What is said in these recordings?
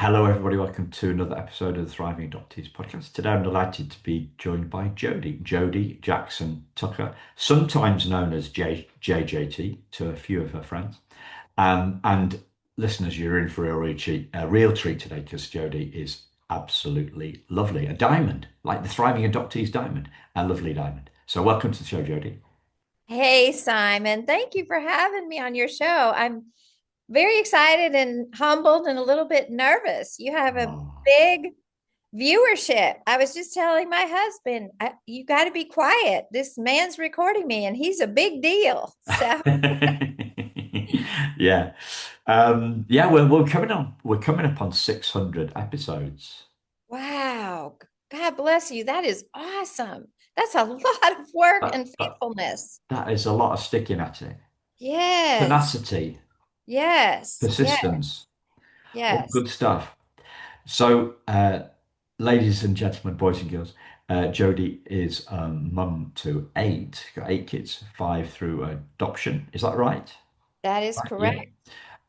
Hello, everybody. Welcome to another episode of the Thriving Adoptees podcast. Today, I'm delighted to be joined by Jodi Jackson Tucker, sometimes known as JJT to a few of her friends. And listeners, you're in for a real treat today because Jodi is absolutely lovely. A diamond, like the Thriving Adoptees diamond, a lovely diamond. So, welcome to the show, Jodi. Hey, Simon. Thank you for having me on your show. I'm very excited and humbled and a little bit nervous. You have a Oh. big viewership. I was just telling my husband, you got to be quiet. This man's recording me and he's a big deal. So, Yeah. Yeah, we're coming up on 600 episodes. wow. God bless you. That is awesome. That's a lot of work That, and that, faithfulness. that is a lot of sticking at it. Yes. Tenacity, Yes. Yes. persistence, all Yes. good stuff. So, ladies and gentlemen, boys and girls, Jodi is mum to eight, got eight kids, five through adoption. Is that right? That is Right. Yeah. correct.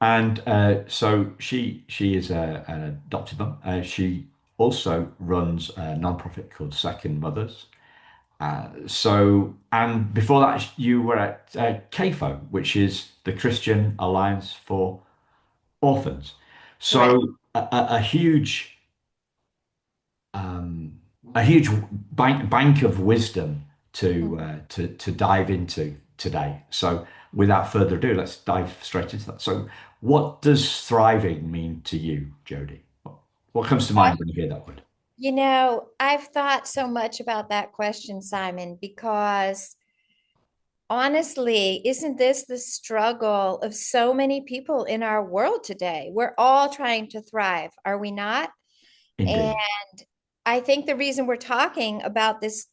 And so she is an adopted mum. She also runs a non-profit called Second Mothers. And before that, you were at CAFO, which is the Christian Alliance for Orphans. Correct. So a huge, um, a huge bank of wisdom to dive into today. So without further ado, let's dive straight into that. So, what does thriving mean to you, Jodi? What comes to mind when you hear that word? I've thought so much about that question, Simon, because honestly, isn't this the struggle of so many people in our world today? We're all trying to thrive, are we not? And Indeed. I think the reason we're talking about this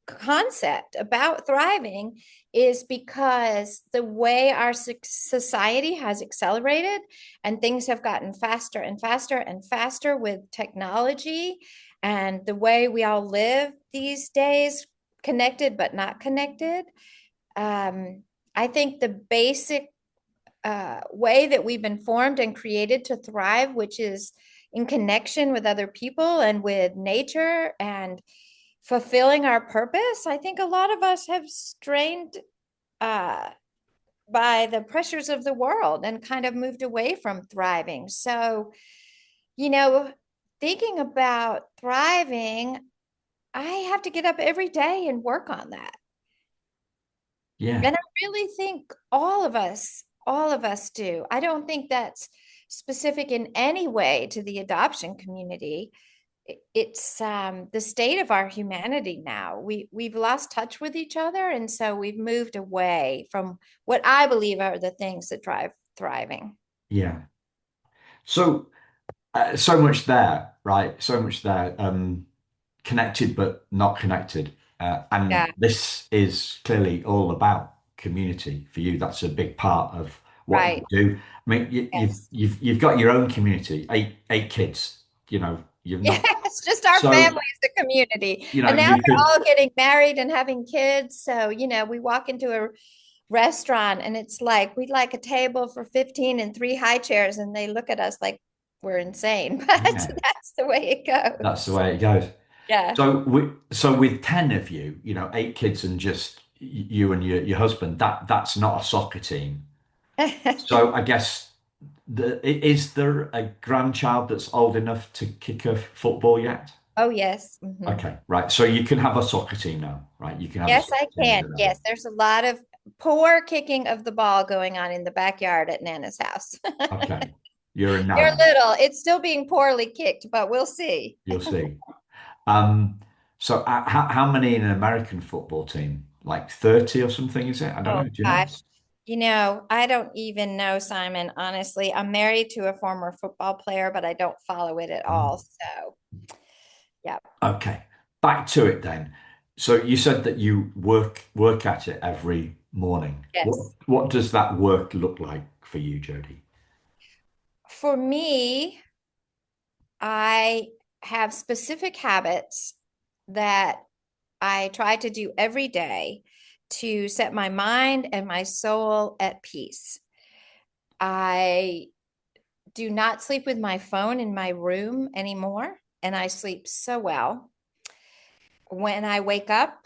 concept about thriving is because the way our society has accelerated and things have gotten faster and faster and faster with technology and the way we all live these days, connected but not connected. Um, I think the basic way that we've been formed and created to thrive, which is in connection with other people and with nature and fulfilling our purpose. I think a lot of us have strained uh, by the pressures of the world and kind of moved away from thriving. So, you know, thinking about thriving, I have to get up every day and work on that. Yeah. And I really think all of us do. I don't think that's specific in any way to the adoption community. It's the state of our humanity now. We've lost touch with each other, and so we've moved away from what I believe are the things that drive thriving. Yeah. So, so much there, right? So much there. Connected but not connected. And Yeah, this is clearly all about community for you. That's a big part of what you right. do. I mean, Yes. you've got your own community, eight kids. You've Yeah, not. it's just our So family is the community. you know And now you they're could. all getting married and having kids. So, we walk into a restaurant and it's like we'd like a table for 15 and three high chairs, and they look at us like we're insane. But Yeah, that's the way it that's the goes. way it goes. Yeah. So with 10 of you, eight kids and just you and your husband, that's not a soccer team. So I guess is there a grandchild that's old enough to kick a football yet? Oh, yes. Okay, right. So you can have a soccer team now, right? You can have a Yes, soccer I team at can. the level. Yes, there's a lot of poor kicking of the ball going on in the backyard at Nana's house. Okay, you're a They're Nana. little. It's still being poorly kicked, but we'll see. You'll see. Um, so how many in an American football team? Like 30 or something, is it? I don't know. Oh, Do you know? gosh. I don't even know, Simon, honestly. I'm married to a former football player, but I don't follow it at all. Oh. So, yeah. Okay, back to it then. So you said that you work at it every morning. What Yes. what does that work look like for you, Jody? For me, I have specific habits that I try to do every day to set my mind and my soul at peace. I do not sleep with my phone in my room anymore, and I sleep so well. When I wake up,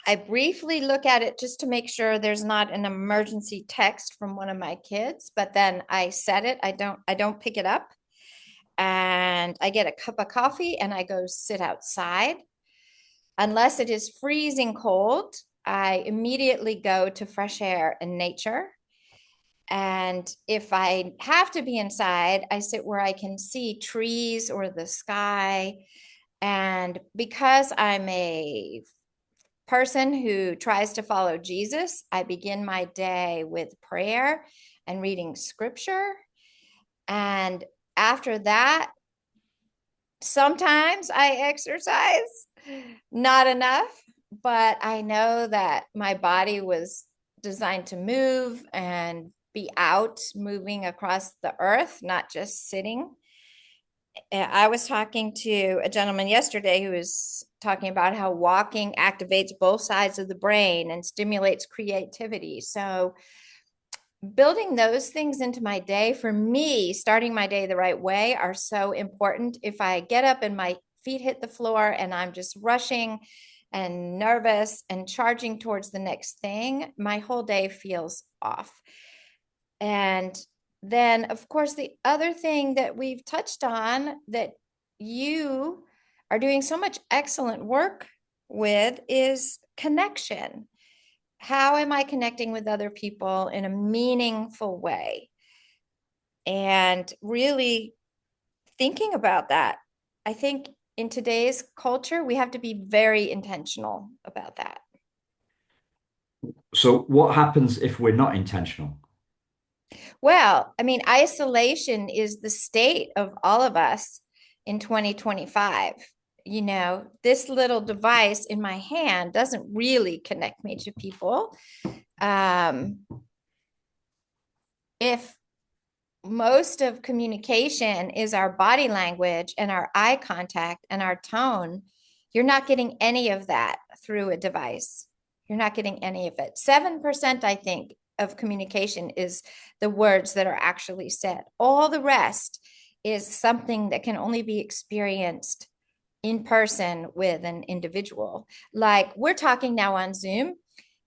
I briefly look at it just to make sure there's not an emergency text from one of my kids, but then I set it. I don't pick it up. And I get a cup of coffee and I go sit outside. Unless it is freezing cold, I immediately go to fresh air and nature. And if I have to be inside, I sit where I can see trees or the sky. And because I'm a person who tries to follow Jesus, I begin my day with prayer and reading scripture. And after that, sometimes I exercise, not enough, but I know that my body was designed to move and be out moving across the earth, not just sitting. I was talking to a gentleman yesterday who was talking about how walking activates both sides of the brain and stimulates creativity. So, building those things into my day, for me, starting my day the right way, are so important. If I get up and my feet hit the floor and I'm just rushing and nervous and charging towards the next thing, my whole day feels off. And then, of course, the other thing that we've touched on that you are doing so much excellent work with is connection. How am I connecting with other people in a meaningful way? And really thinking about that. I think in today's culture, we have to be very intentional about that. So what happens if we're not intentional? Well, I mean, isolation is the state of all of us in 2025. You know, this little device in my hand doesn't really connect me to people. Um, if most of communication is our body language and our eye contact and our tone, you're not getting any of that through a device. You're not getting any of it. 7%, I think, of communication is the words that are actually said. All the rest is something that can only be experienced in person with an individual. Like we're talking now on Zoom.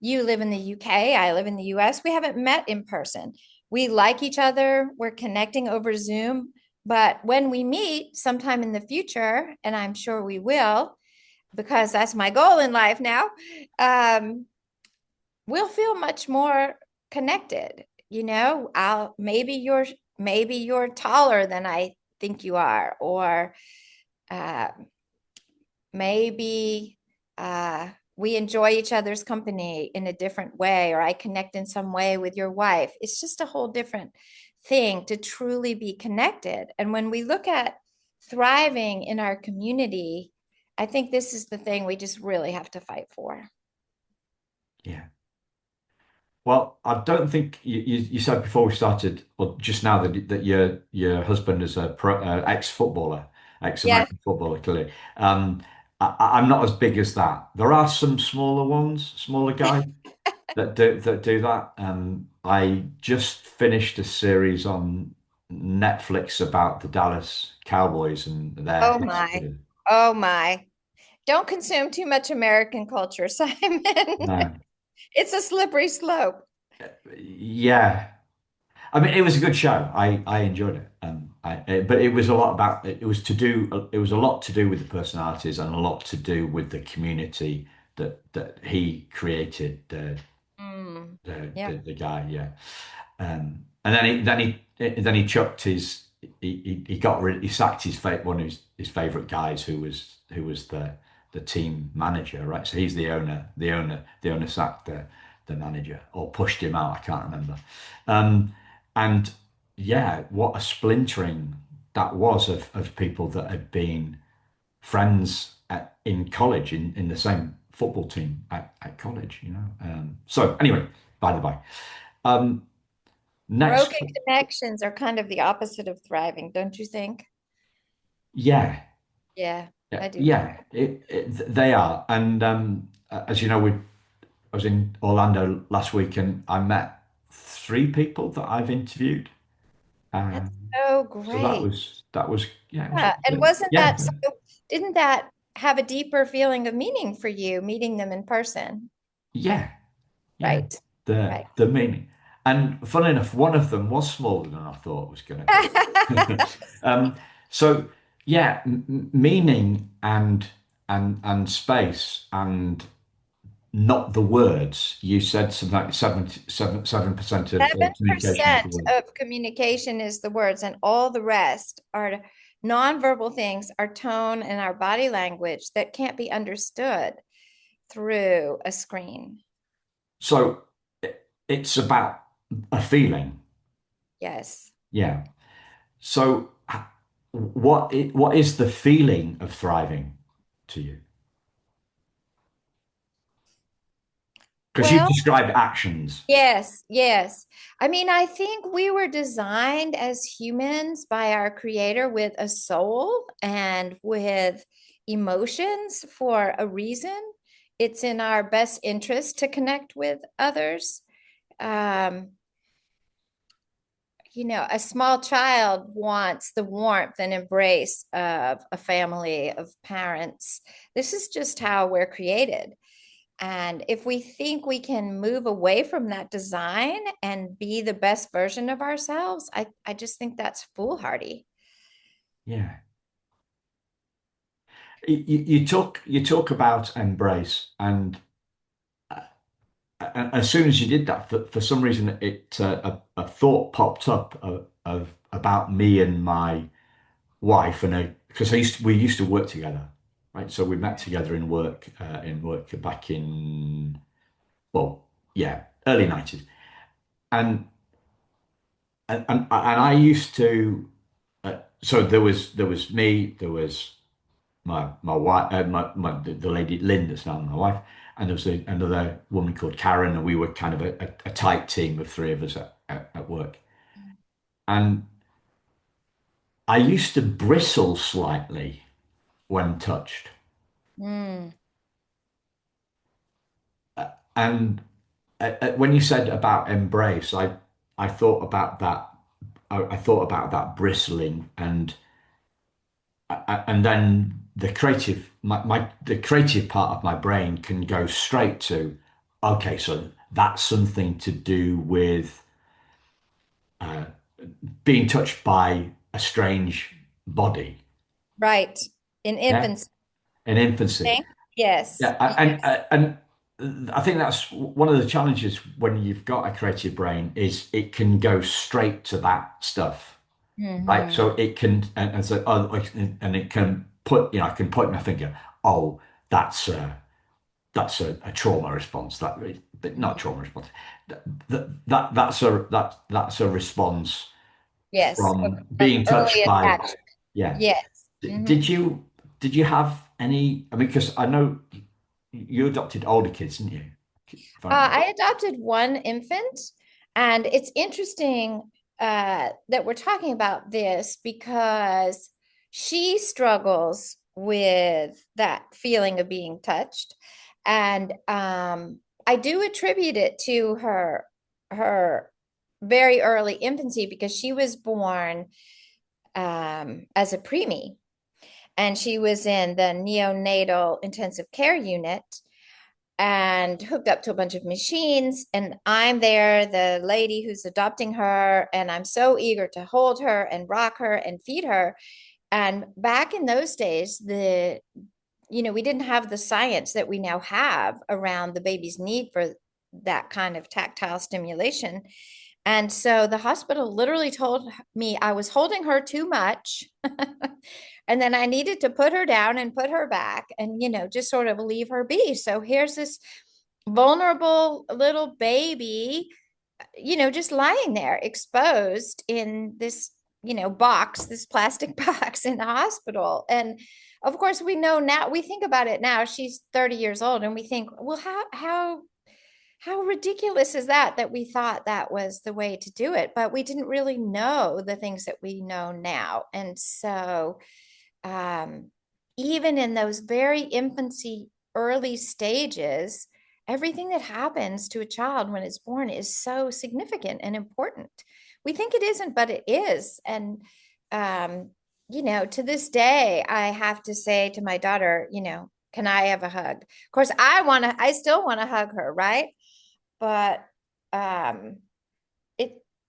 You live in the UK, I live in the US. We haven't met in person. We like each other, we're connecting over Zoom. But when we meet sometime in the future, and I'm sure we will, because that's my goal in life now, um, we'll feel much more connected. You know, I'll maybe you're taller than I think you are, or uh, maybe we enjoy each other's company in a different way, or I connect in some way with your wife. It's just a whole different thing to truly be connected. And when we look at thriving in our community, I think this is the thing we just really have to fight for. Yeah. Well, I don't think you said before we started, or just now that your husband is a ex-footballer, Yeah. ex-American footballer, clearly. I'm not as big as that. There are some smaller ones, smaller guys that do that. I just finished a series on Netflix about the Dallas Cowboys and their Oh my. history. Oh my. Don't consume too much American culture, Simon. No, It's a slippery slope. yeah. I mean, it was a good show. I enjoyed it. But it was a lot about it was to do. It was a lot to do with the personalities and a lot to do with the community that he created. Mm, The yeah. the guy, yeah. And then he chucked his he got rid he sacked one of his favorite guys who was the team manager, right? So he's the owner sacked the manager or pushed him out. I can't remember. And yeah, what a splintering that was of people that had been friends in college in the same football team at college, you know. So anyway, by the by. Um, next, Broken connections are kind of the opposite of thriving, don't you think? yeah, Yeah, yeah, I do too. yeah, they are. And as you know, I was in Orlando last week and I met three people that I've interviewed. That's Oh, So great. that was yeah, it was Yeah. And wasn't yeah, that so, didn't that have a deeper feeling of meaning for you, meeting them in person? yeah, yeah. Right. Right. The meaning. And funny enough, one of them was smaller than I thought it was going to be. um, so yeah, meaning and space and not the words. You said something like 7% of communication is the 7% words. of communication is the words, and all the rest are nonverbal things, our tone and our body language that can't be understood through a screen. So it's about a feeling. Yes. Yeah. So what is the feeling of thriving to you? Because you've Well, described actions. yes, yes. I mean, I think we were designed as humans by our creator with a soul and with emotions for a reason. It's in our best interest to connect with others. Um, a small child wants the warmth and embrace of a family of parents. This is just how we're created. And if we think we can move away from that design and be the best version of ourselves, I just think that's foolhardy. Yeah. You talk about embrace, and as soon as you did that, for some reason, a thought popped up of about me and my wife, and because we used to work together, right? So we met together in work back in well, yeah, early 90s, and and I used to. So there was me, there was my wife, the lady Lynn that's now my wife, and there was another woman called Karen, and we were kind of a tight team of three of us at work. And I used to bristle slightly when touched. Mm, And when you said about embrace, I thought about that. I thought about that bristling, and then the creative part of my brain can go straight to, okay, so that's something to do with uh, being touched by a strange body. right. In Yeah, infancy. in infancy. Yes. Yeah, and I think that's one of the challenges when you've got a creative brain is it can go straight to that stuff, right? Hmm. So it can and so and it can put I can point my finger. Oh, that's a trauma response. But not trauma response. That's a response Yes. from Of being touched early by. attachment. Yeah. Yes. Did you have any? I mean, because I know you adopted older kids, didn't you? If I remember. I adopted one infant, and it's interesting that we're talking about this because she struggles with that feeling of being touched, and I do attribute it to her very early infancy because she was born as a preemie, and she was in the neonatal intensive care unit and hooked up to a bunch of machines. And I'm there, the lady who's adopting her, and I'm so eager to hold her and rock her and feed her. And back in those days, we didn't have the science that we now have around the baby's need for that kind of tactile stimulation. And so the hospital literally told me I was holding her too much. And then I needed to put her down and put her back and, just sort of leave her be. So here's this vulnerable little baby, just lying there exposed in this, box, this plastic box in the hospital. And of course, we know now, we think about it now, she's 30 years old, and we think, well, how ridiculous is that we thought that was the way to do it, but we didn't really know the things that we know now. And so um, even in those very infancy early stages, everything that happens to a child when it's born is so significant and important. we think it isn't, but it is. And, um, to this day, I have to say to my daughter, can I have a hug? Of course, I still want to hug her, right? But um,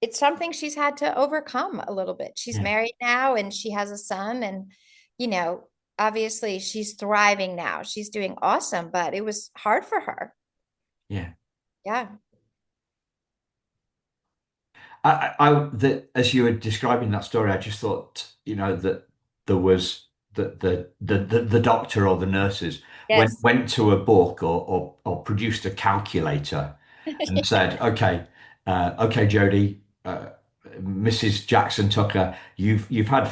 it's something she's had to overcome a little bit. She's Yeah, married now and she has a son, and, you know, obviously she's thriving now. She's doing awesome, but it was hard for her. yeah. Yeah. As you were describing that story, I just thought, that there was the doctor or the nurses Yes. went to a book or produced a calculator and said, okay, Jody, Mrs. Jackson Tucker, you've had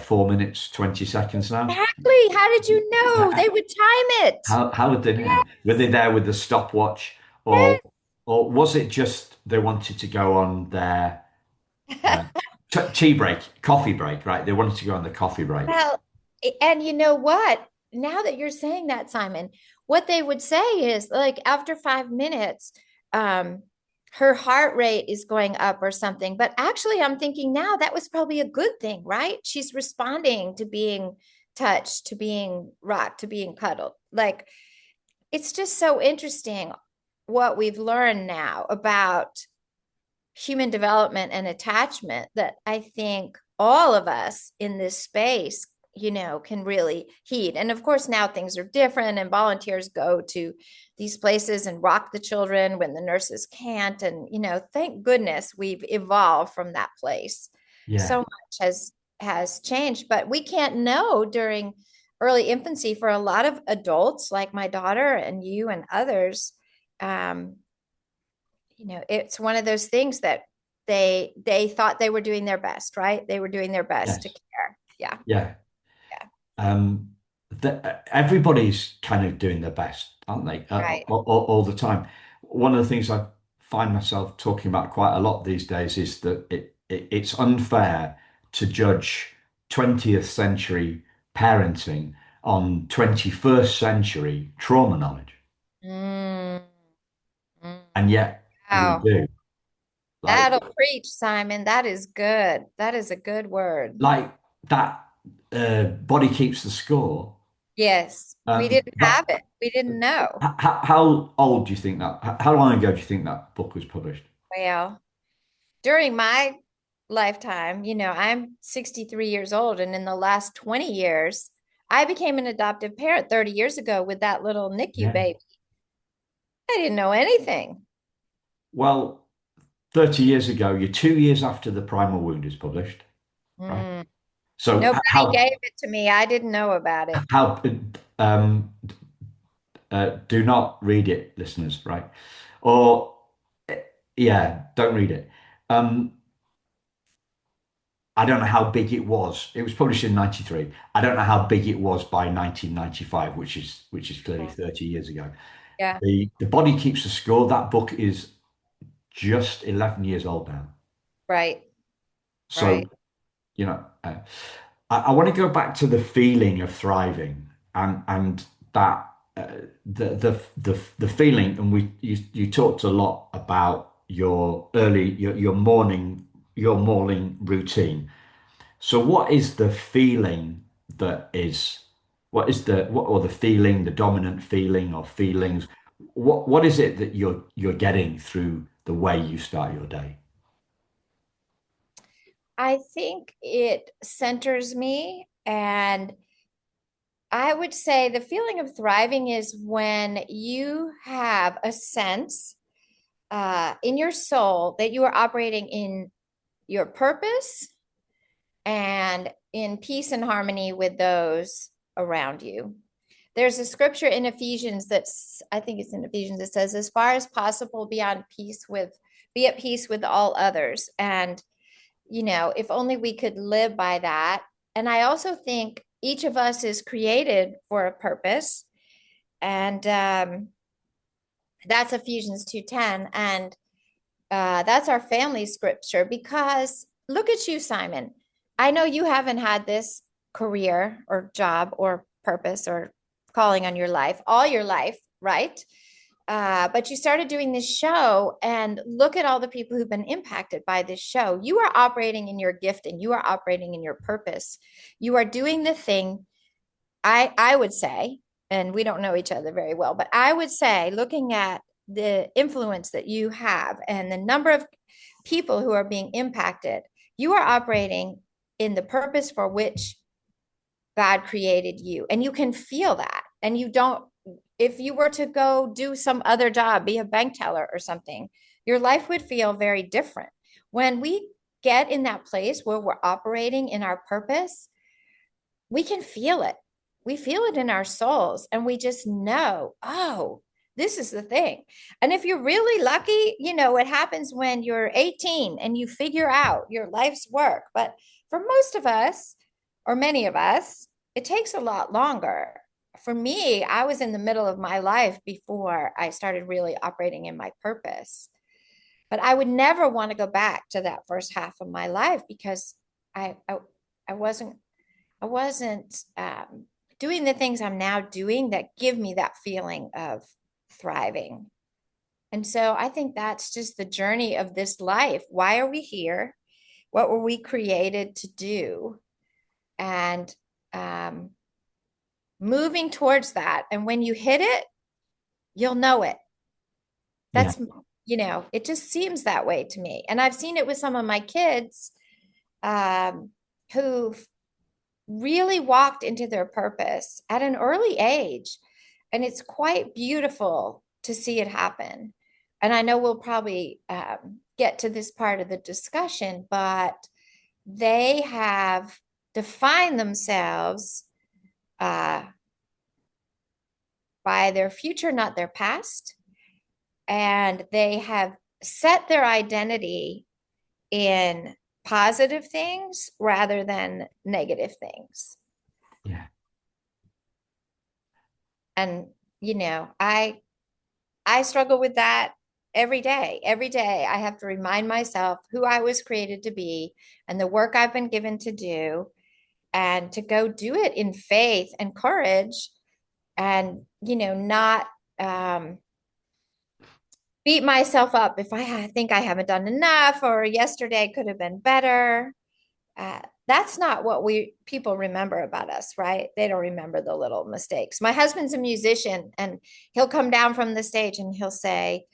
4 minutes 20 seconds now. Exactly. How did you know? Uh, They would time it. how would they know? Were they there with the stopwatch, or Yes. or was it just they wanted to go on their uh, tea break, coffee break, right? They wanted to go on the coffee break. Well, and you know what? Now that you're saying that, Simon, what they would say is like after 5 minutes, um, her heart rate is going up or something. But actually, I'm thinking now that was probably a good thing, right? She's responding to being touched, to being rocked, to being cuddled. Like it's just so interesting what we've learned now about human development and attachment that I think all of us in this space, can really heed. And of course, now things are different, and volunteers go to these places and rock the children when the nurses can't. And, thank goodness we've evolved from that place. Yeah, So much has changed, but we can't know during early infancy for a lot of adults like my daughter and you and others. Um, it's one of those things that they thought they were doing their best, right? They were doing their best to yes, care. Yeah, yeah. yeah, Um, Everybody's kind of doing their best, aren't they? right. All the time. One of the things I find myself talking about quite a lot these days is that it's unfair to judge 20th century parenting on 21st century trauma knowledge, Mm, mm. and yet we Wow. do. Like, That'll preach, Simon. That is good. That is a good word. like that. Body keeps the score. Yes, we didn't have That it. We didn't know. how old do you think that? How long ago do you think that book was published? Well, during my lifetime, I'm 63 years old, and in the last 20 years, I became an adoptive parent 30 years ago with that little NICU Yeah. baby. I didn't know anything. Well, 30 years ago, you're 2 years after the primal wound is published, right? Mm. So Nobody gave it to me. I didn't know about it. how um do not read it, listeners, right? Or yeah, don't read it. Um, I don't know how big it was. It was published in 93. I don't know how big it was by 1995, which is clearly Mm. 30 years ago. Yeah, The Body Keeps the Score. That book is just 11 years old now. right, right. So, you know, I want to go back to the feeling of thriving and that the feeling, and you talked a lot about your morning routine. So what is the feeling that is what or the feeling, the dominant feeling or feelings? What is it that you're getting through the way you start your day? I think it centers me. And I would say the feeling of thriving is when you have a sense in your soul that you are operating in your purpose and in peace and harmony with those around you. There's a scripture in Ephesians that's, I think it's in Ephesians, that says, as far as possible, be at peace with all others. And, if only we could live by that. And I also think each of us is created for a purpose. And that's Ephesians 2:10. And that's our family scripture, because look at you, Simon. I know you haven't had this career or job or purpose or calling on your life all your life, right? but you started doing this show, and look at all the people who've been impacted by this show. You are operating in your gift, and you are operating in your purpose. You are doing the thing. I would say, and we don't know each other very well, but I would say, looking at the influence that you have and the number of people who are being impacted, you are operating in the purpose for which God created you. And you can feel that. And you don't, if you were to go do some other job, be a bank teller or something, your life would feel very different. When we get in that place where we're operating in our purpose, we can feel it. We feel it in our souls, and we just know, oh, this is the thing. And if you're really lucky, it happens when you're 18 and you figure out your life's work. But for most of us, or many of us, it takes a lot longer. For me, I was in the middle of my life before I started really operating in my purpose. But I would never want to go back to that first half of my life, because I wasn't doing the things I'm now doing that give me that feeling of thriving. And so I think that's just the journey of this life. Why are we here? What were we created to do? And moving towards that. And when you hit it, you'll know it. Yeah. That's, it just seems that way to me. And I've seen it with some of my kids who really walked into their purpose at an early age. And it's quite beautiful to see it happen. And I know we'll probably get to this part of the discussion, but they have defined themselves by their future, not their past. And they have set their identity in positive things rather than negative things. Yeah. And I struggle with that every day. Every day I have to remind myself who I was created to be and the work I've been given to do, and to go do it in faith and courage, and not beat myself up if I think I haven't done enough, or yesterday could have been better. That's not what people remember about us, right? They don't remember the little mistakes. My husband's a musician, and he'll come down from the stage and he'll say,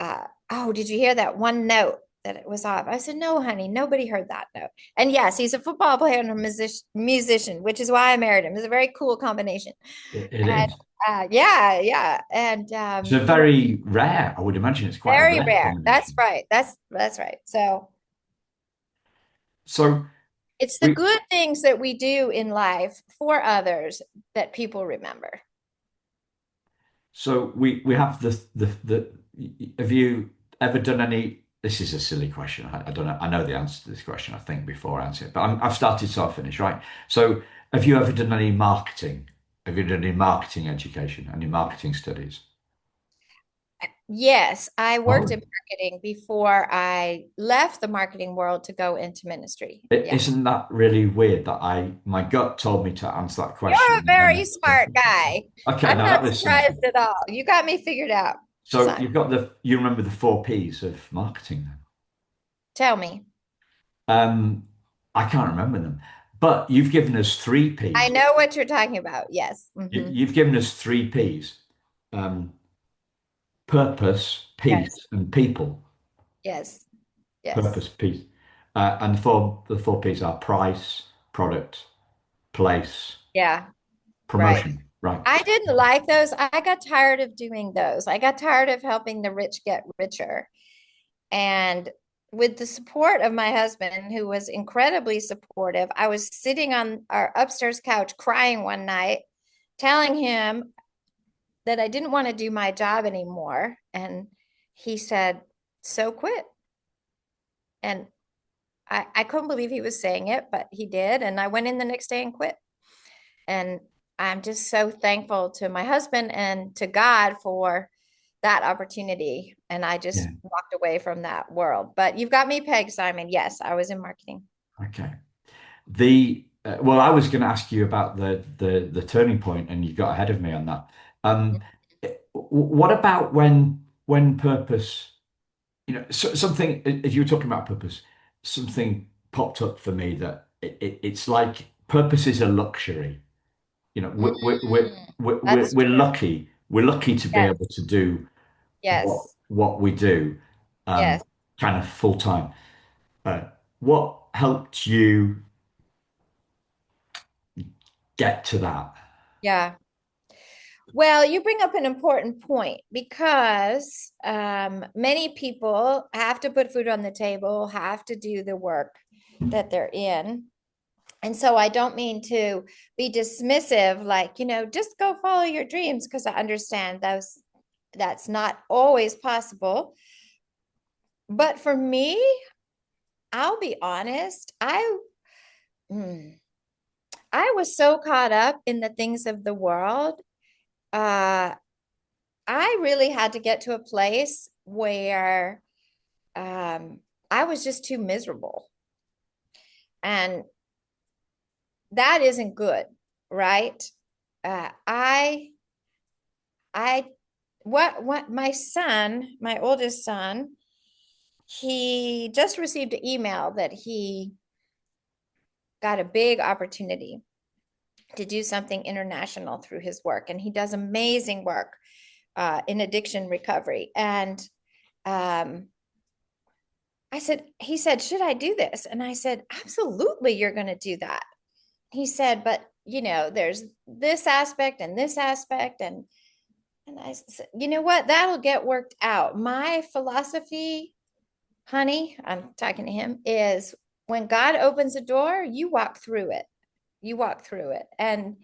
oh, did you hear that one note that it was off? I said, no, honey, nobody heard that note. And yes, he's a football player and a musician, which is why I married him. It's a very cool combination. It And is. yeah. And It's a very rare, I would imagine it's quite a very rare rare. That's combination. right. That's right. So So it's the we good things that we do in life for others that people remember. we have the have you ever done any, this is a silly question. I don't know. I know the answer to this question, I think, before I answer it, but I've started, so I'll finish, right? So have you ever done any marketing? Have you done any marketing education, any marketing studies? Yes, I worked Oh, in marketing before I left the marketing world to go into ministry. Yeah. isn't that really weird that my gut told me to answer that You're a question, and very then smart guy. okay, I'm now not that was surprised simple. at all. You got me figured out, So son. you've got you remember the four P's of marketing then? Tell me. I can't remember them, but you've given us three I P's. know what you're talking about. Yes. You've given us three P's: um, purpose, Yes. peace, and people. Yes. Yes. Purpose, peace, and the four P's are price, product, place, Yeah. Right. promotion. Right? I didn't like those. I got tired of doing those. I got tired of helping the rich get richer. And with the support of my husband, who was incredibly supportive, I was sitting on our upstairs couch crying one night, telling him that I didn't want to do my job anymore. And he said, so quit. And I couldn't believe he was saying it, but he did. And I went in the next day and quit. And I'm just so thankful to my husband and to God for that opportunity. And I just Yeah. walked away from that world. But you've got me pegged, Simon. Yes, I was in marketing. Okay. The well, I was going to ask you about the turning point, and you got ahead of me on that. Um, what about when purpose, something as you were talking about purpose, something popped up for me that it's like purpose is a luxury. Mm, that's We're true. lucky. We're lucky to be Yes, able to do yes, what we do, yes, kind of full time. What helped you get to that? yeah. Well, you bring up an important point because many people have to put food on the table, have to do the work that they're in. And so I don't mean to be dismissive, like, just go follow your dreams, because I understand that's not always possible. But for me, I'll be honest, mm, I was so caught up in the things of the world. Uh, I really had to get to a place where I was just too miserable. And that isn't good, right? I I what my son, my oldest son, he just received an email that he got a big opportunity to do something international through his work, and he does amazing work in addiction recovery. And um, he said, should I do this? And I said, absolutely, you're going to do that. He said, but there's this aspect and this aspect, and I said, you know what? That'll get worked out. My philosophy, honey, I'm talking to him, is when God opens a door, you walk through it. You walk through it, and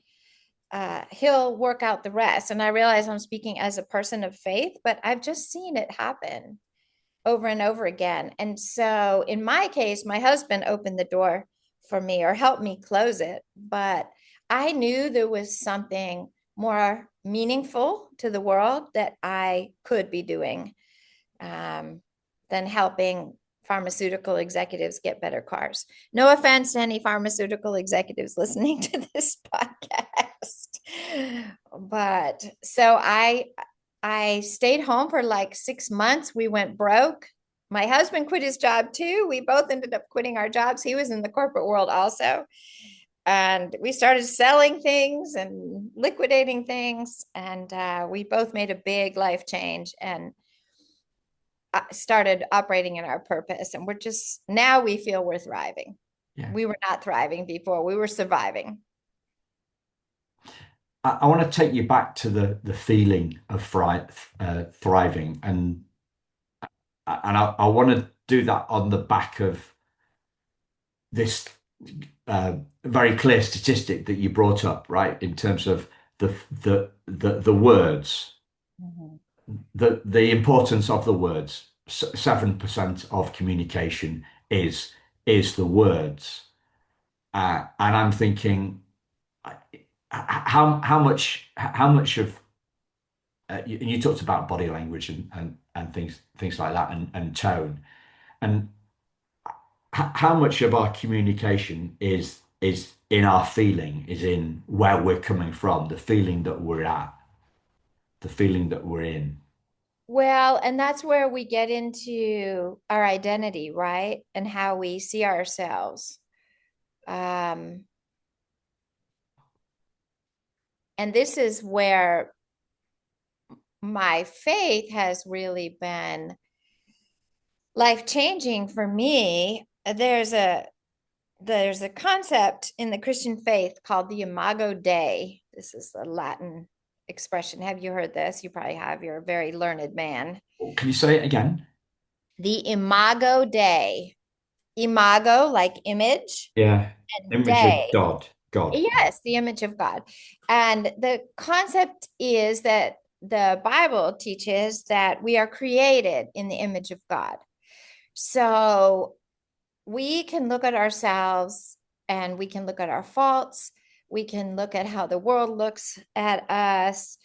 he'll work out the rest. And I realize I'm speaking as a person of faith, but I've just seen it happen over and over again. And so in my case, my husband opened the door for me or helped me close it. But I knew there was something more meaningful to the world that I could be doing um, than helping pharmaceutical executives get better cars. No offense to any pharmaceutical executives listening to this podcast. But so I stayed home for like 6 months. We went broke. My husband quit his job too. We both ended up quitting our jobs. He was in the corporate world also. And we started selling things and liquidating things. And we both made a big life change and started operating in our purpose. And now we feel we're thriving. Yeah. We were not thriving before, we were surviving. I want to take you back to the feeling of thriving, and I want to do that on the back of this very clear statistic that you brought up, right? In terms of the words, Mhm. the importance of the words. 7% of communication is the words, and I'm thinking, how much of you talked about body language and things like that, and tone, and how much of our communication is in our feeling, is in where we're coming from, the feeling that we're at, the feeling that we're in. Well, and that's where we get into our identity, right? And how we see ourselves. Um, and this is where my faith has really been life changing for me. There's a concept in the Christian faith called the Imago Dei. This is a Latin expression. Have you heard this? You probably have. You're a very learned man. Can you say it again? The Imago Dei. Imago, like image, Yeah. and Image of Dei. God. Yes, the image of God. And the concept is that the Bible teaches that we are created in the image of God. So we can look at ourselves and we can look at our faults. We can look at how the world looks at us.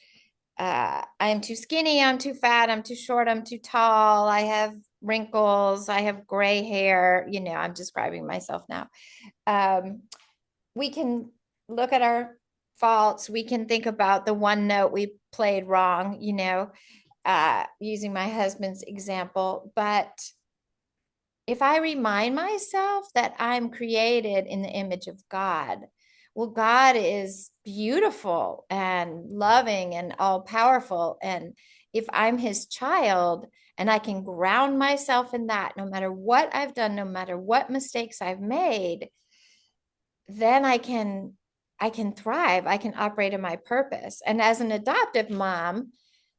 I'm too skinny, I'm too fat, I'm too short, I'm too tall, I have wrinkles, I have gray hair. I'm describing myself now. We can look at our faults. We can think about the one note we played wrong, using my husband's example. But if I remind myself that I'm created in the image of God, well, God is beautiful and loving and all powerful. And if I'm his child and I can ground myself in that, no matter what I've done, no matter what mistakes I've made, then I can thrive. I can operate in my purpose. And as an adoptive mom,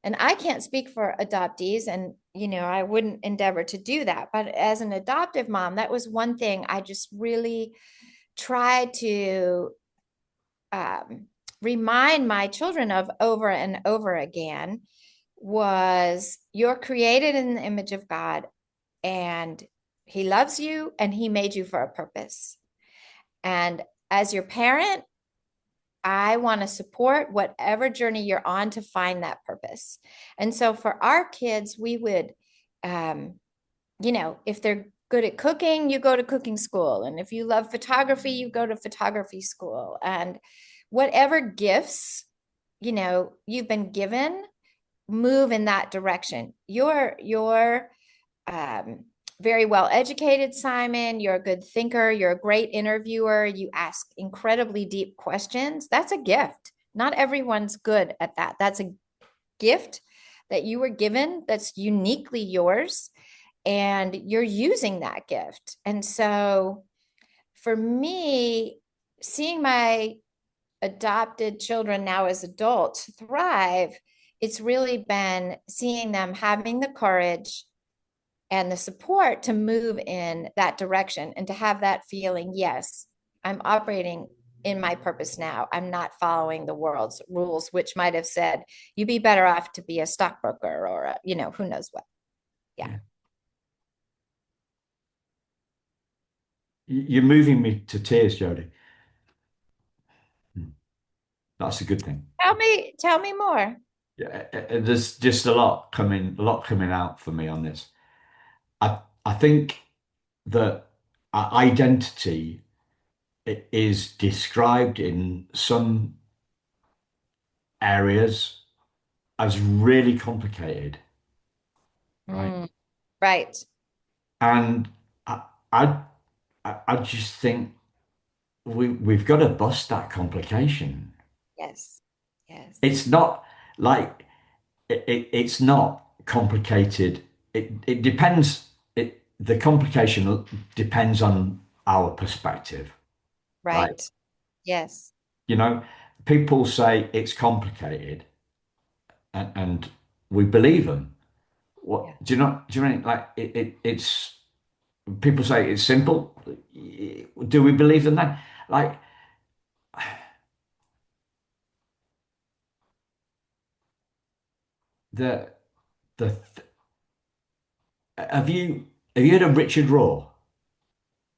and I can't speak for adoptees, and I wouldn't endeavor to do that, but as an adoptive mom, that was one thing I just really tried to remind my children of over and over again was you're created in the image of God, and he loves you and he made you for a purpose. And as your parent, I want to support whatever journey you're on to find that purpose. And so for our kids, we would, if they're good at cooking, you go to cooking school. And if you love photography, you go to photography school. And whatever gifts, you've been given, move in that direction. You're very well educated, Simon. You're a good thinker. You're a great interviewer. You ask incredibly deep questions. That's a gift. Not everyone's good at that. That's a gift that you were given that's uniquely yours, and you're using that gift. And so for me, seeing my adopted children now as adults thrive, it's really been seeing them having the courage and the support to move in that direction and to have that feeling, yes, I'm operating in my purpose now. I'm not following the world's rules, which might have said you'd be better off to be a stockbroker or who knows what. Yeah. Yeah. You're moving me to tears, Jodi. That's a good thing. Tell me more. Yeah, there's just a lot coming out for me on this. I think that identity is described in some areas as really complicated, right? Mm, right. And I, I, I just think we've got to bust that complication. Yes. Yes. It's not like it's not complicated. It depends. The complication depends on our perspective, right? Right. Yes. You know, people say it's complicated, and we believe them. Yeah. What do you mean like it's people say it's simple? Do we believe them then? Like the the have you heard of Richard Raw?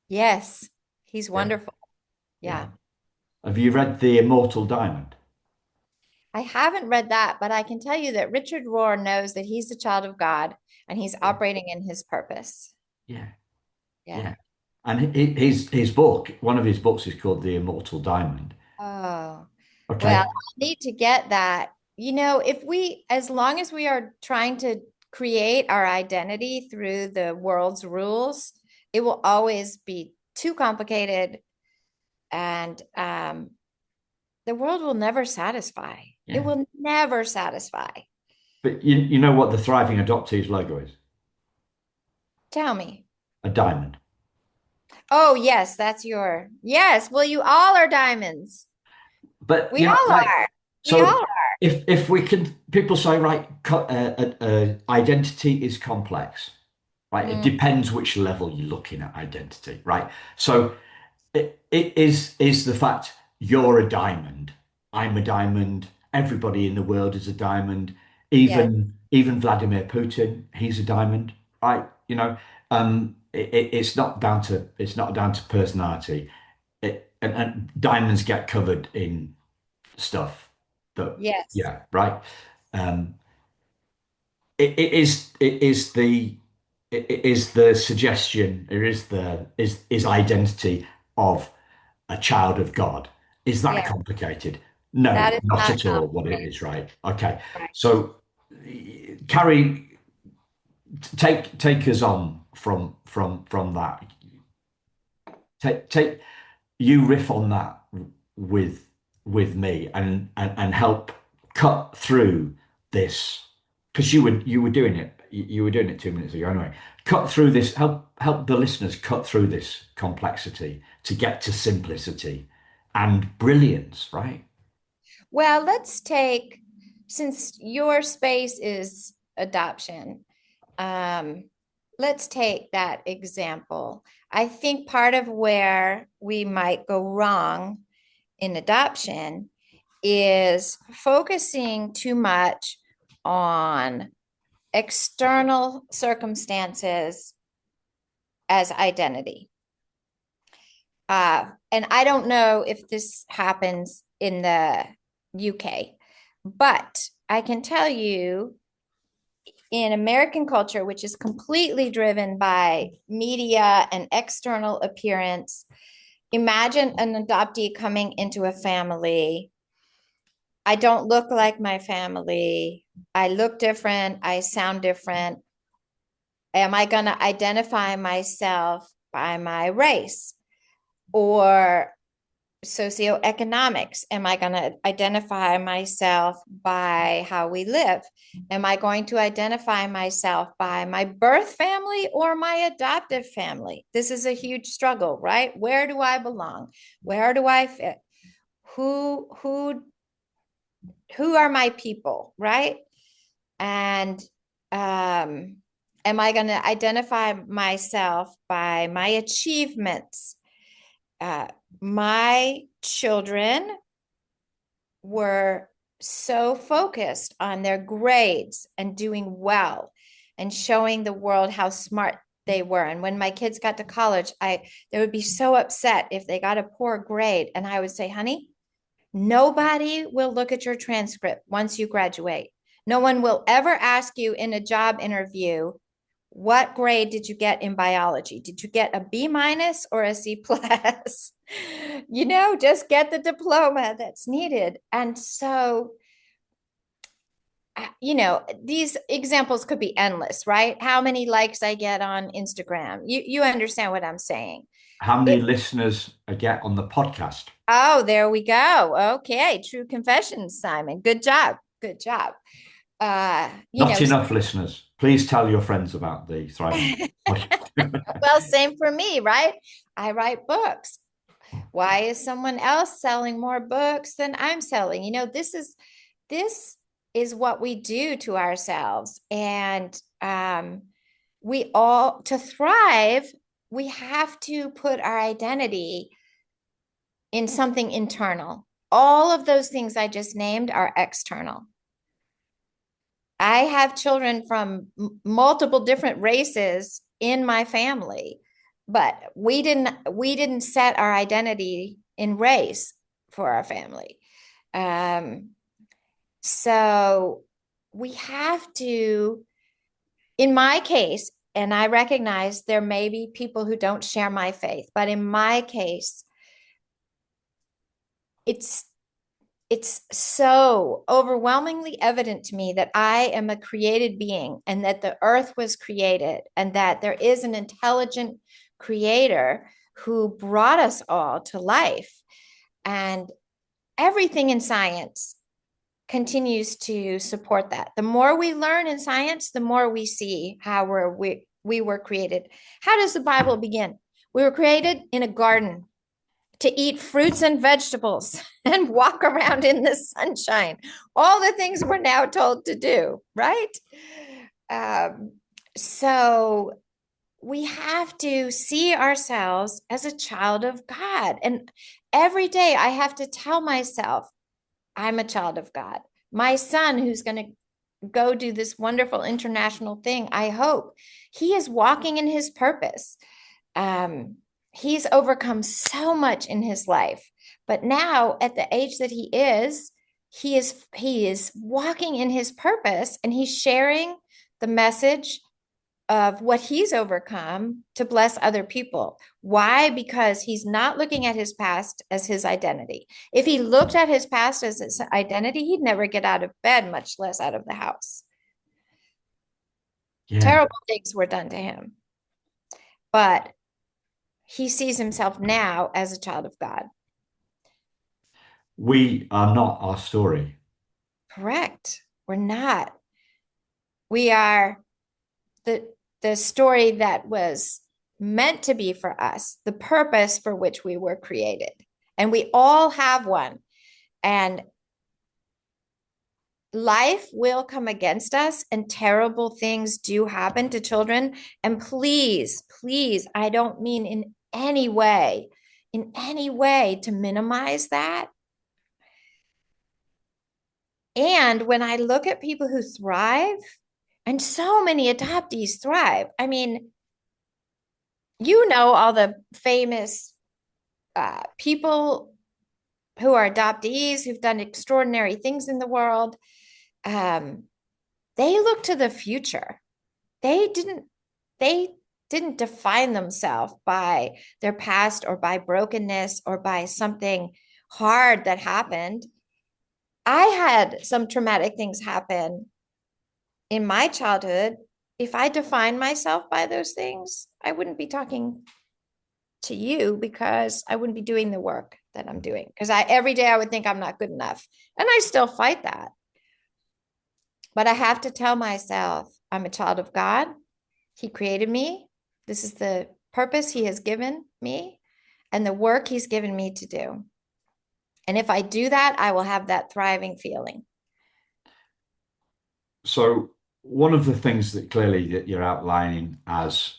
Yes. He's Yeah. wonderful. Yeah. Yeah. Have you read The Immortal Diamond? I haven't read that, but I can tell you that Richard Rohr knows that he's a child of God and he's Yeah. operating in his purpose. Yeah. Yeah. Yeah. And his book, one of his books is called The Immortal Diamond. Oh, well, Okay. I need to get that. If as long as we are trying to create our identity through the world's rules, it will always be too complicated, and the world will never satisfy. It Yeah. will never satisfy. But you know what the Thriving Adoptees logo is? Tell me. A diamond. Oh, yes, yes. Well, you all are diamonds. But We you know, all like, are. We all so are. if we can, people say, right, identity is complex, right? It Mm, depends which level you're looking at identity, right? So it is the fact you're a diamond, I'm a diamond, everybody in the world is a diamond, yes, even Vladimir Putin, he's a diamond, right? It's not down to personality. And diamonds get covered in stuff that yes, yeah, right. Um, it is the suggestion, it is the is identity of a child of God. Is that yes, complicated? No, That is not not at all what it complicated. is, right? Okay. Right. So, Carrie, take us on from that. Take you riff on that with me and help cut through this because you were doing it. You were doing it 2 minutes ago anyway. Cut through this. Help the listeners cut through this complexity to get to simplicity and brilliance, right? Well, let's take, since your space is adoption, um, let's take that example. I think part of where we might go wrong in adoption is focusing too much on external circumstances as identity. And I don't know if this happens in the UK, but I can tell you in American culture, which is completely driven by media and external appearance, imagine an adoptee coming into a family. I don't look like my family. I look different. I sound different. Am I going to identify myself by my race or socioeconomics? Am I going to identify myself by how we live? Am I going to identify myself by my birth family or my adoptive family? This is a huge struggle, right? Where do I belong? Where do I fit? Who are my people, right? And am I going to identify myself by my achievements? Uh, my children were so focused on their grades and doing well and showing the world how smart they were. And when my kids got to college, they would be so upset if they got a poor grade. And I would say, honey, nobody will look at your transcript once you graduate. No one will ever ask you in a job interview, what grade did you get in biology? Did you get a B minus or a C plus? Just get the diploma that's needed. And so, these examples could be endless, right? How many likes I get on Instagram. You understand what I'm saying. How many It, listeners I get on the podcast? oh, there we go. Okay, true confessions, Simon. Good job. Good job. Uh, you Not know, enough listeners. Please tell your friends about the Thriving podcast. well, same for me, right? I write books. Why is someone else selling more books than I'm selling? This is what we do to ourselves. And we all, to thrive, we have to put our identity in something internal. All of those things I just named are external. I have children from multiple different races in my family, but we didn't set our identity in race for our family. Um, so we have to, in my case, and I recognize there may be people who don't share my faith, but in my case, it's it's so overwhelmingly evident to me that I am a created being and that the earth was created and that there is an intelligent creator who brought us all to life. And everything in science continues to support that. The more we learn in science, the more we see how we were created. How does the Bible begin? We were created in a garden to eat fruits and vegetables and walk around in the sunshine. All the things we're now told to do, right? Um, so we have to see ourselves as a child of God. And every day I have to tell myself, I'm a child of God. My son, who's going to go do this wonderful international thing, I hope he is walking in his purpose. Um, he's overcome so much in his life, but now at the age that he is walking in his purpose, and he's sharing the message of what he's overcome to bless other people. Why? Because he's not looking at his past as his identity. If he looked at his past as his identity, he'd never get out of bed, much less out of the house. Yeah. Terrible things were done to him, but he sees himself now as a child of God. We are not our story. Correct. We're not. We are the story that was meant to be for us, the purpose for which we were created. And we all have one. And life will come against us, and terrible things do happen to children. And please, please, I don't mean in any way to minimize that. And when I look at people who thrive, and so many adoptees thrive, I mean, you know, all the famous people who are adoptees who've done extraordinary things in the world. They look to the future. They didn't they didn't define themselves by their past or by brokenness or by something hard that happened. I had some traumatic things happen in my childhood. If I defined myself by those things, I wouldn't be talking to you, because I wouldn't be doing the work that I'm doing. Because every day I would think I'm not good enough. And I still fight that. But I have to tell myself I'm a child of God. He created me. This is the purpose he has given me and the work he's given me to do. And if I do that, I will have that thriving feeling. So one of the things that clearly that you're outlining as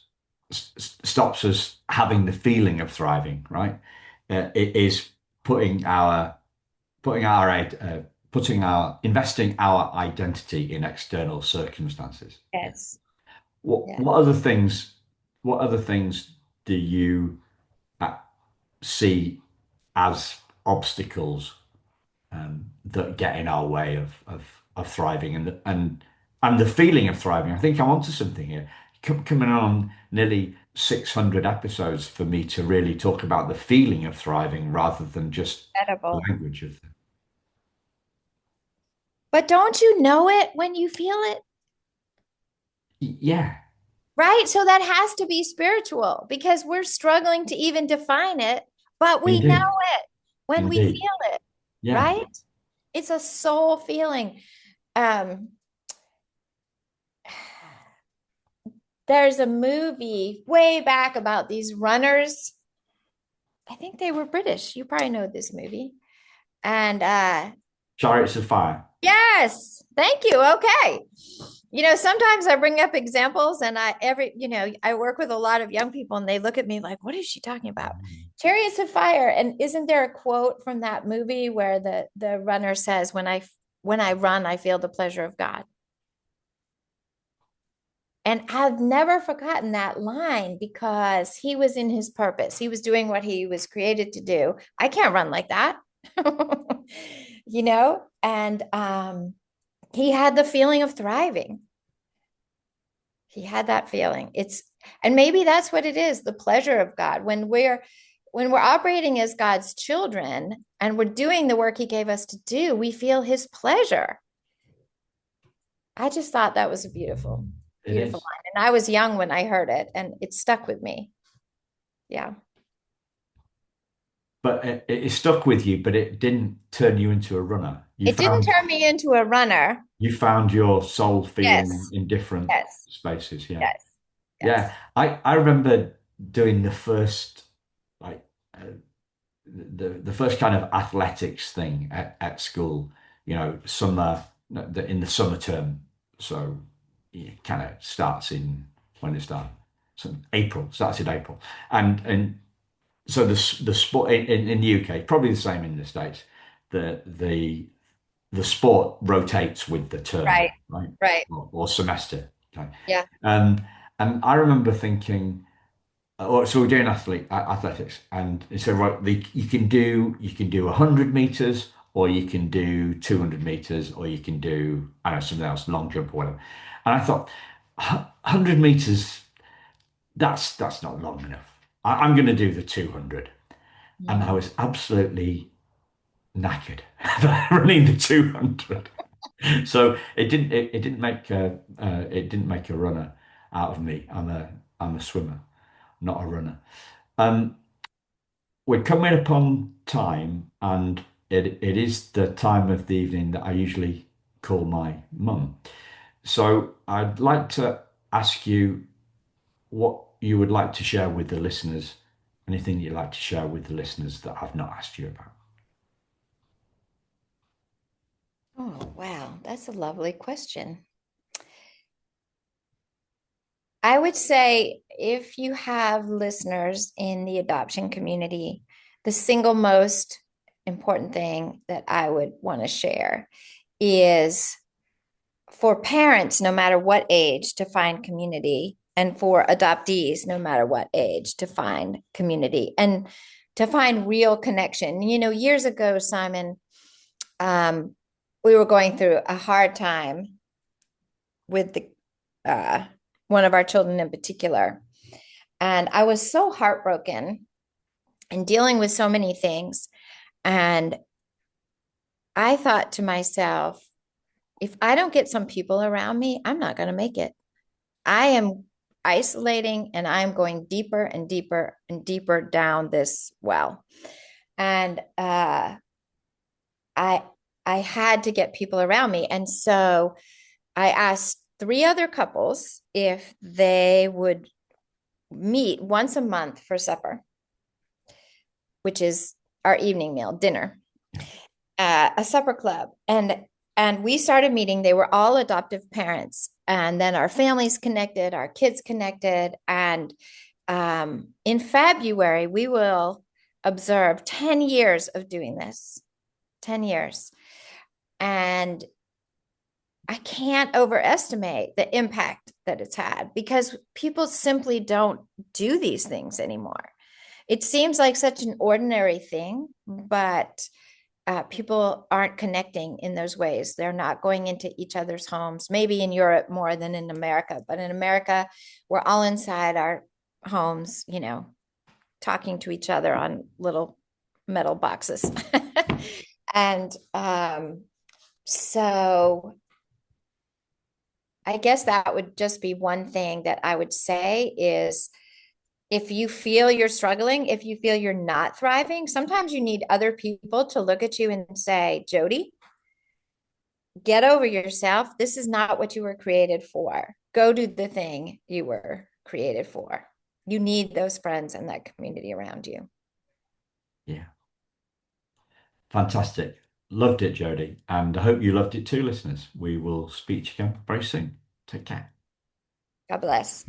stops us having the feeling of thriving, right? It is putting our putting our investing our identity in external circumstances. Yes. What Yeah. what other things what other things do you uh, see as obstacles that get in our way of thriving and the feeling of thriving? I think I'm onto something here. Coming on nearly 600 episodes for me to really talk about the feeling of thriving rather than just the Incredible. language of But don't you know it when you feel it? yeah, Right? So that has to be spiritual, because we're struggling to even define it, but we know indeed, it when we indeed, feel it, yeah. right? It's a soul feeling. Um, there's a movie way back about these runners. I think they were British. You probably know this movie. And Chariots of Fire. yes, thank you. Okay. You know, sometimes I bring up examples, and I work with a lot of young people, and they look at me like, what is she talking about? Chariots of Fire. And isn't there a quote from that movie where the runner says, when I run, I feel the pleasure of God. And I've never forgotten that line, because he was in his purpose. He was doing what he was created to do. I can't run like that. And he had the feeling of thriving. He had that feeling. And maybe that's what it is, the pleasure of God. When we're operating as God's children and we're doing the work he gave us to do, we feel his pleasure. I just thought that was a beautiful, It beautiful is. line. And I was young when I heard it, and it stuck with me. Yeah. But it stuck with you, but it didn't turn you into a runner. It didn't turn me into a runner. You found your soul feeling Yes. in different Yes. spaces. Yeah. Yes. Yeah. Yes. I remember doing the first like the first kind of athletics thing at school, summer in the summer term. So it kind of starts in when it starts. So April starts in April. And so the sport in the UK, probably the same in the States. The the the sport rotates with the term, Right. right? Right. Or semester. Okay. Yeah. Um, and I remember thinking, so we're doing athletics, and it said, right, you can do 100 meters, or you can do 200 meters, or you can do, I don't know, something else, long jump or whatever. And I thought, 100 meters, that's not long enough. I'm going to do the 200. And I Mhm. was absolutely knackered running the 200. So it didn't make a runner out of me. I'm a swimmer, not a runner. Um, we're coming upon time, and it is the time of the evening that I usually call my mum. So I'd like to ask you what you would like to share with the listeners, anything you'd like to share with the listeners that I've not asked you about. Oh, wow. That's a lovely question. I would say if you have listeners in the adoption community, the single most important thing that I would want to share is for parents, no matter what age, to find community, and for adoptees, no matter what age, to find community and to find real connection. You know, years ago, Simon, um, we were going through a hard time with the uh, one of our children in particular. And I was so heartbroken and dealing with so many things. And I thought to myself, if I don't get some people around me, I'm not going to make it. I am isolating and I'm going deeper and deeper and deeper down this well. And I I had to get people around me. And so I asked three other couples if they would meet once a month for supper, which is our evening meal, dinner, Yeah. a supper club. And we started meeting. They were all adoptive parents. And then our families connected, our kids connected. And in February, we will observe 10 years of doing this, 10 years. And I can't overestimate the impact that it's had because people simply don't do these things anymore. It seems like such an ordinary thing, but people aren't connecting in those ways. They're not going into each other's homes, maybe in Europe more than in America. But in America, we're all inside our homes, you know, talking to each other on little metal boxes. And so I guess that would just be one thing that I would say is if you feel you're struggling, if you feel you're not thriving, sometimes you need other people to look at you and say, Jodi, get over yourself. This is not what you were created for. Go do the thing you were created for. You need those friends and that community around you. Yeah. Fantastic. Loved it, Jodie. And I hope you loved it too, listeners. We will speak to you again very soon. Take care. God bless.